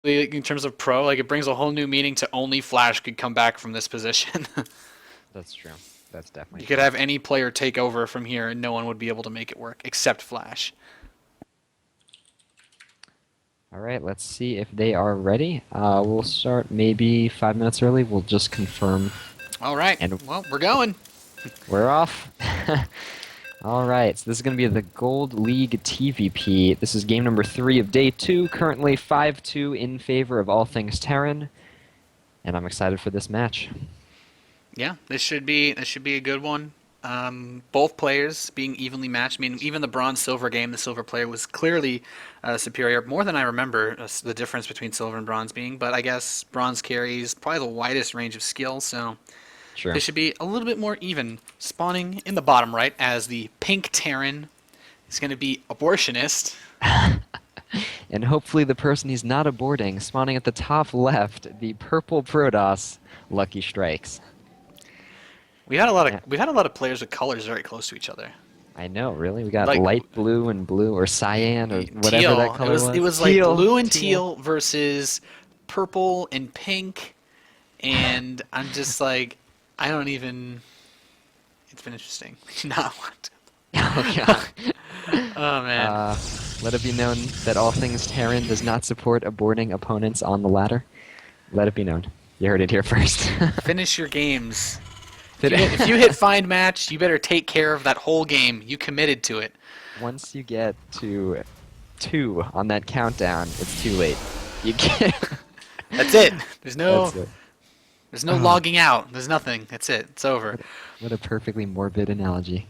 in terms of pro, like it brings a whole new meaning to only Flash could come back from this position. That's true. That's definitely You could true. have any player take over from here, and no one would be able to make it work except Flash. All right, let's see if they are ready. We'll start maybe 5 minutes early. We'll just confirm, All right. and Well, we're going. we're off. All right, so this is going to be the Gold League TVP. This is game number 3 of day 2, currently 5-2 in favor of all things Terran, and I'm excited for this match. Yeah, this should be a good one. Both players being evenly matched. I mean, even the bronze-silver game, the silver player was clearly superior, more than I remember the difference between silver and bronze being. But I guess bronze carries probably the widest range of skill, so Sure. this should be a little bit more even. Spawning in the bottom right as the pink Terran is going to be Abortionist. And hopefully the person he's not aborting, spawning at the top left, the purple Protoss, LuckyStrikes. We've had Yeah. a lot of players with colors very close to each other. I know, really. We got Like light blue and blue, or cyan, or whatever teal. that color was. It was like blue and teal versus purple and pink, and I'm just like, I don't even. It's been interesting. Not want. Oh, God. Oh man. Let it be known that all things Terran does not support aborting opponents on the ladder. Let it be known. You heard it here first. Finish your games. If you hit find match, you better take care of that whole game. You committed to it. Once you get to 2 on that countdown, it's too late. You can't. That's it. There's no That's it. there's no logging out. There's nothing. That's it. It's over. What a perfectly morbid analogy.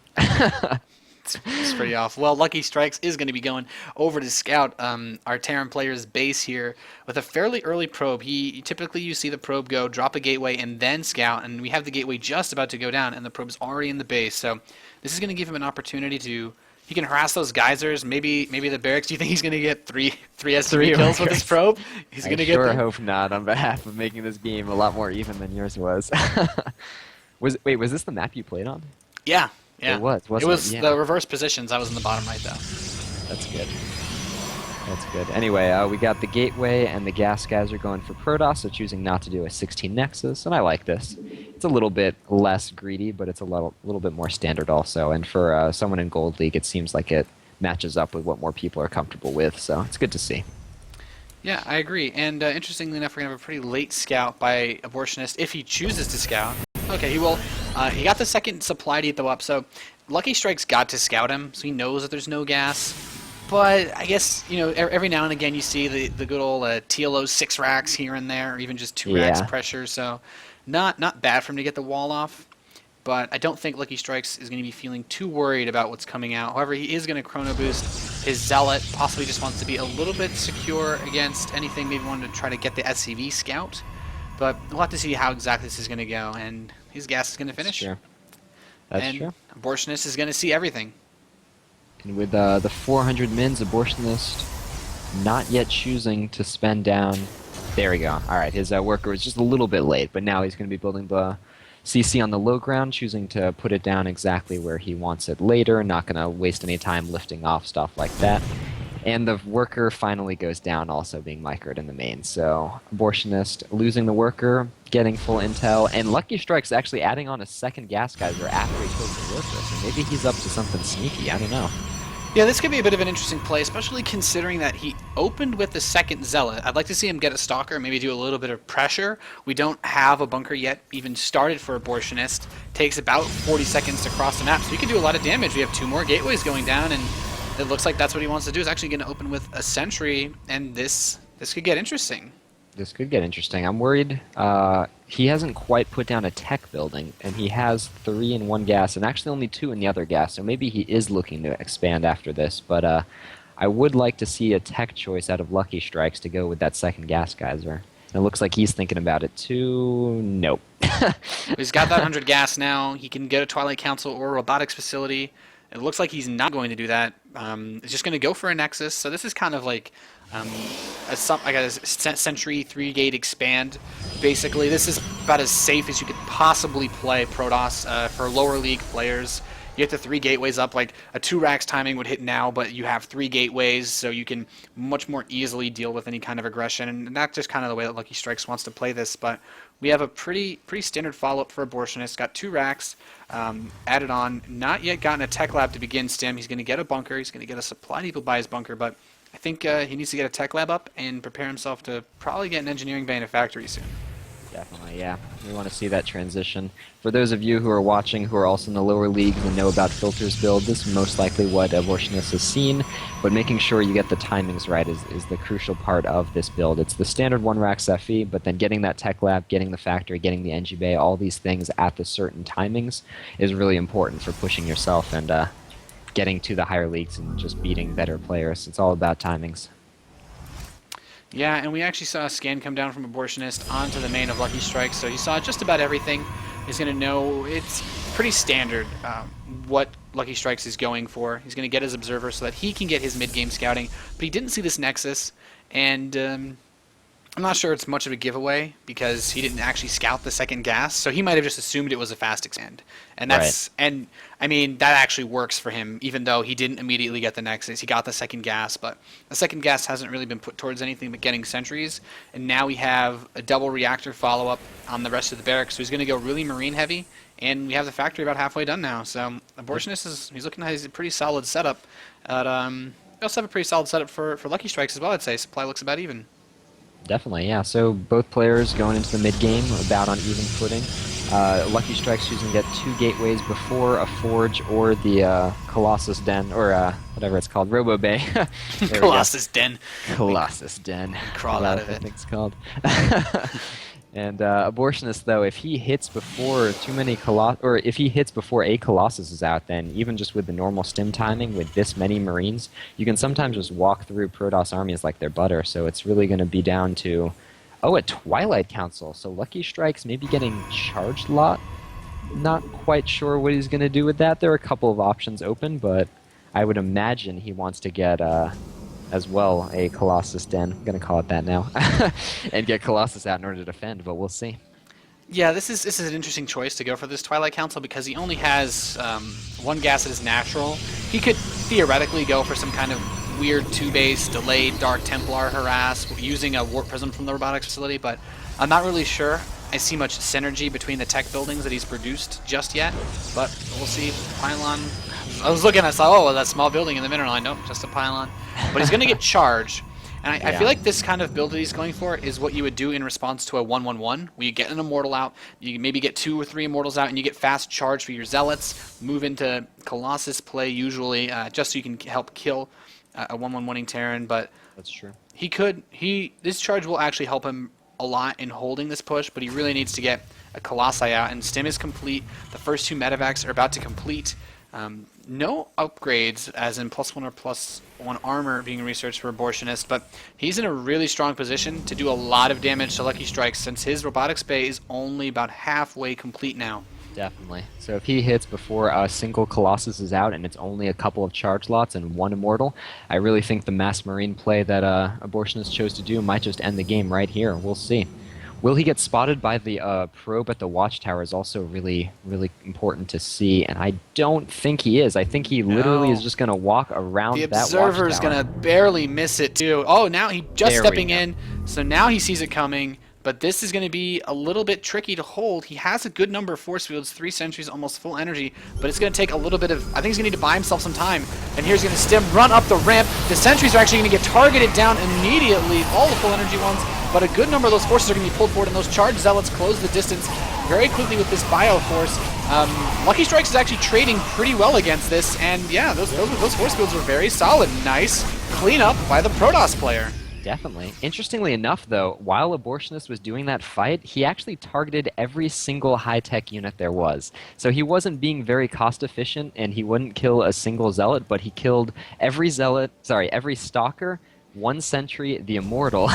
It's pretty off. Well, LuckyStrikes is going to be going over to scout our Terran player's base here with a fairly early probe. Typically you see the probe go, drop a gateway, and then scout, and we have the gateway just about to go down, and the probe's already in the base. So this is going to give him an opportunity to. He can harass those geysers. Maybe the barracks. Do you think he's going to get three SCV kills with his probe? He's going to get. I sure them? hope not. On behalf of making this game a lot more even than yours was. Was this the map you played on? Yeah. Yeah. It was, wasn't it? Was Yeah. the reverse positions. I was in the bottom right, though. That's good. That's good. Anyway, we got the Gateway and the Gas Geyser going for Protoss, so choosing not to do a 16 Nexus, and I like this. It's a little bit less greedy, but it's a little bit more standard also, and for someone in Gold League, it seems like it matches up with what more people are comfortable with, so it's good to see. Yeah, I agree. And interestingly enough, we're going to have a pretty late scout by Abortionist if he chooses to scout. Okay, he will. He got the second supply depot up, so LuckyStrikes got to scout him, so he knows that there's no gas. But I guess, every now and again you see the good old TLO 6 racks here and there, or even just 2 racks pressure, so not bad for him to get the wall off. But I don't think LuckyStrikes is going to be feeling too worried about what's coming out. However, he is going to chrono boost his Zealot, possibly just wants to be a little bit secure against anything, maybe wanted to try to get the SCV scout. But we'll have to see how exactly this is going to go, and his gas is going to finish. That's true. Abortionist is going to see everything. And with the 400 mins, Abortionist not yet choosing to spend down. There we go. All right, his worker was just a little bit late, but now he's going to be building the CC on the low ground, choosing to put it down exactly where he wants it later, not going to waste any time lifting off stuff like that. And the worker finally goes down, also being microed in the main. So Abortionist losing the worker, getting full intel, and LuckyStrikes actually adding on a second gas geyser after he kills the worker. So maybe he's up to something sneaky. I don't know. Yeah, this could be a bit of an interesting play, especially considering that he opened with the second Zealot. I'd like to see him get a Stalker, maybe do a little bit of pressure. We don't have a bunker yet even started for Abortionist. Takes about 40 seconds to cross the map, so he can do a lot of damage. We have 2 more gateways going down, and it looks like that's what he wants to do, is actually going to open with a Sentry, and this could get interesting. This could get interesting. I'm worried he hasn't quite put down a tech building, and he has 3 in one gas, and actually only 2 in the other gas, so maybe he is looking to expand after this, but I would like to see a tech choice out of LuckyStrikes to go with that second gas geyser. And it looks like he's thinking about it too. Nope. He's got that 100 gas now. He can get a Twilight Council or a robotics facility. It looks like he's not going to do that. He's just going to go for a Nexus. So this is kind of like a Sentry 3-gate expand. Basically, this is about as safe as you could possibly play Protoss for lower league players. you get the 3 gateways up. Like a 2 racks timing would hit now, but you have 3 gateways, so you can much more easily deal with any kind of aggression. And that's just kind of the way that LuckyStrikes wants to play this. But we have a pretty standard follow-up for Abortionist. Got 2 racks added on. Not yet gotten a tech lab to begin Stim. He's going to get a bunker. He's going to get a supply depot by his bunker, but I think he needs to get a tech lab up and prepare himself to probably get an engineering bay in a factory soon. Definitely, yeah. We want to see that transition. For those of you who are watching who are also in the lower leagues and know about Filter's build, this is most likely what Abortionist has seen, but making sure you get the timings right is the crucial part of this build. It's the standard 1 racks FE, but then getting that tech lab, getting the factory, getting the NG bay, all these things at the certain timings is really important for pushing yourself and getting to the higher leagues and just beating better players. It's all about timings. Yeah, and we actually saw a scan come down from Abortionist onto the main of LuckyStrikes, so he saw just about everything. He's going to know it's pretty standard what LuckyStrikes is going for. He's going to get his observer so that he can get his mid-game scouting, but he didn't see this Nexus, and I'm not sure it's much of a giveaway because he didn't actually scout the second gas, so he might have just assumed it was a fast expand. And that's and I mean that actually works for him, even though he didn't immediately get the Nexus. He got the second gas, but the second gas hasn't really been put towards anything but getting sentries. And now we have a double reactor follow-up on the rest of the barracks, so he's going to go really marine heavy. And we have the factory about halfway done now. So Abortionist he's looking at his pretty solid setup. We also have a pretty solid setup for LuckyStrikes as well. I'd say supply looks about even. Definitely, yeah. So both players going into the mid-game about on even footing. LuckyStrikes choosing to get 2 gateways before a Forge or the Colossus Den, or whatever it's called, Robo Bay. Colossus Den. Colossus Den. Crawl out of it. I think it's called. And Abortionist, though, if he hits before if he hits before a Colossus is out, then even just with the normal stim timing with this many Marines, you can sometimes just walk through Protoss armies like they're butter. So it's really going to be down to, a Twilight Council. So LuckyStrikes maybe getting charged lot. Not quite sure what he's going to do with that. There are a couple of options open, but I would imagine he wants to get as well a Colossus Den. I'm going to call it that now. And get Colossus out in order to defend, but we'll see. Yeah, this is an interesting choice to go for this Twilight Council because he only has 1 gas that is natural. He could theoretically go for some kind of weird 2-base delayed Dark Templar harass using a Warp Prism from the robotics facility, but I'm not really sure I see much synergy between the tech buildings that he's produced just yet, but we'll see. Pylon, I was looking, I saw, that small building in the mineral line. Nope, just a pylon. But he's going to get charged. And I feel like this kind of build that he's going for is what you would do in response to a 1-1-1, where you get an Immortal out, you maybe get 2 or 3 Immortals out, and you get fast charge for your Zealots, move into Colossus play usually, just so you can help kill a 1-1-1ing Terran. But that's true. This charge will actually help him a lot in holding this push, but he really needs to get a Colossi out, and Stim is complete. The first 2 medevacs are about to complete. No upgrades, as in +1 or +1 armor being researched for Abortionist, but he's in a really strong position to do a lot of damage to LuckyStrikes since his robotics bay is only about halfway complete now. Definitely. So if he hits before a single Colossus is out and it's only a couple of charge lots and 1 Immortal, I really think the Mass Marine play that Abortionist chose to do might just end the game right here. We'll see. Will he get spotted by the probe at the watchtower is also really, really important to see, and I don't think he is. I think he literally is just going to walk around that watchtower. The observer's going to barely miss it, too. Oh, now he just stepping in, so now he sees it coming. But this is going to be a little bit tricky to hold. He has a good number of force fields, 3 sentries, almost full energy, but it's going to take a little bit of, I think he's going to need to buy himself some time. And here's going to Stim, run up the ramp. The sentries are actually going to get targeted down immediately, all the full energy ones, but a good number of those forces are going to be pulled forward, and those charged Zealots close the distance very quickly with this bio force. LuckyStrikes is actually trading pretty well against this, and yeah, those force fields were very solid. Nice cleanup by the Protoss player. Definitely. Interestingly enough, though, while Abortionist was doing that fight, he actually targeted every single high-tech unit there was. So he wasn't being very cost-efficient, and he wouldn't kill a single Zealot, but he killed every Stalker, 1 Sentry, the Immortal,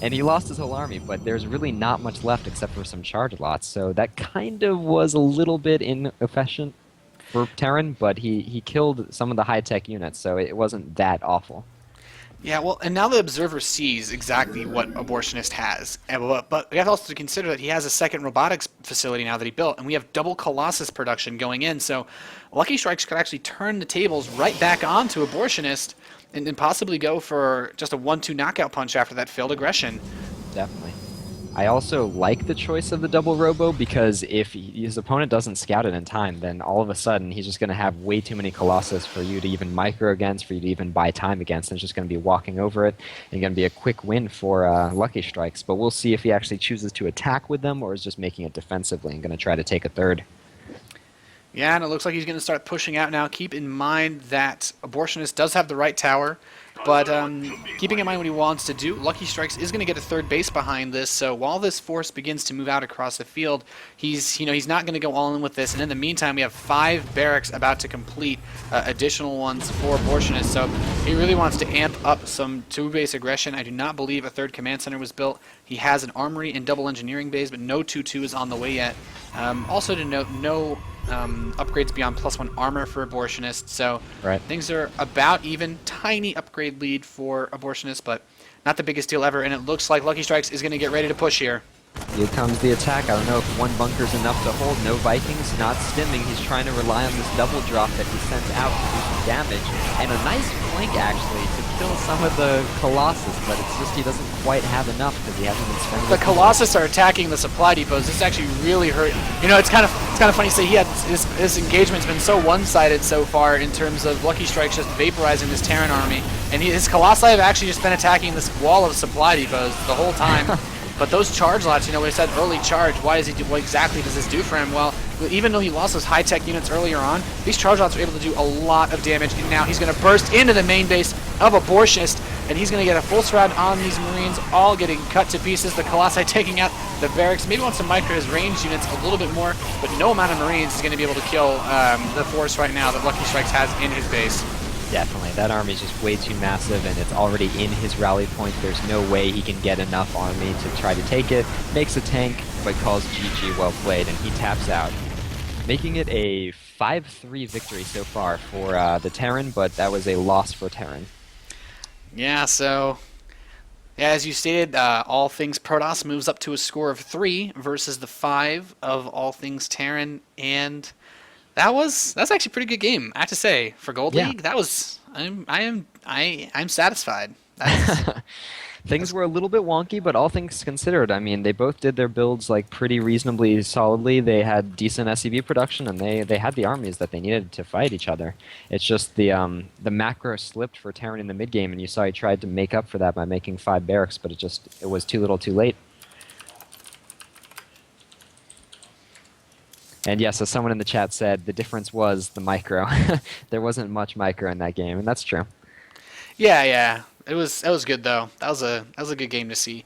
and he lost his whole army, but there's really not much left except for some charge lots, so that kind of was a little bit inefficient for Terran, but he killed some of the high-tech units, so it wasn't that awful. Yeah, well, and now the observer sees exactly what Abortionist has. But we have also to consider that he has a second robotics facility now that he built, and we have double Colossus production going in. So Lucky Strikes could actually turn the tables right back on to Abortionist and possibly go for just a 1-2 knockout punch after that failed aggression. Definitely. I also like the choice of the double robo because if his opponent doesn't scout it in time, then all of a sudden he's just going to have way too many Colossus for you to even micro against, for you to even buy time against, and it's just going to be walking over it and going to be a quick win for Lucky Strikes. But we'll see if he actually chooses to attack with them or is just making it defensively and going to try to take a third. Yeah, and it looks like he's going to start pushing out now. Keep in mind that Abortionist does have the right tower, but keeping in mind what he wants to do, Lucky Strikes is going to get a third base behind this. So while this force begins to move out across the field, he's not going to go all in with this. And in the meantime, we have 5 barracks about to complete additional ones for Abortionist. So he really wants to amp up some 2-base aggression. I do not believe a third command center was built. He has an armory and double engineering base, but no 2-2 is on the way yet. Also to note, no upgrades beyond +1 armor for Abortionist, so Right. things are about even. Tiny upgrade lead for Abortionist, but not the biggest deal ever, and it looks like Lucky Strikes is going to get ready to push here. Here comes the attack. I don't know if one bunker's enough to hold. No Vikings, not stimming. He's trying to rely on this double drop that he sent out to do some damage. And a nice flank, actually, to kill some of the Colossus, but it's just he doesn't quite have enough because he hasn't been spending The Colossus are attacking the supply depots. This actually really hurt. It's kind of funny to say his engagement's been so one-sided so far in terms of Lucky Strikes just vaporizing this Terran army, and his Colossi have actually just been attacking this wall of supply depots the whole time. But those charge lots, we said early charge, what exactly does this do for him? Well, even though he lost those high-tech units earlier on, these charge lots are able to do a lot of damage, and now he's going to burst into the main base of Abortionist, and he's going to get a full shroud on these Marines, all getting cut to pieces. The Colossi taking out the barracks. Maybe wants to micro his ranged units a little bit more, but no amount of Marines is going to be able to kill the force right now that Lucky Strikes has in his base. Definitely. That army is just way too massive, and it's already in his rally point. There's no way he can get enough army to try to take it. Makes a tank, but calls GG well played, and he taps out. Making it a 5-3 victory so far for the Terran, but that was a loss for Terran. Yeah, so as you stated, All Things Protoss moves up to a score of 3 versus the 5 of All Things Terran, and that's actually a pretty good game, I have to say. For Gold League, that was I'm satisfied. Things were a little bit wonky, but all things considered, I mean, they both did their builds pretty reasonably solidly. They had decent SCV production, and they had the armies that they needed to fight each other. It's just the macro slipped for Terran in the mid game, and you saw he tried to make up for that by making 5 barracks, but it was too little, too late. And yes, as someone in the chat said, the difference was the micro. There wasn't much micro in that game, and that's true. Yeah. That was good though. That was a good game to see.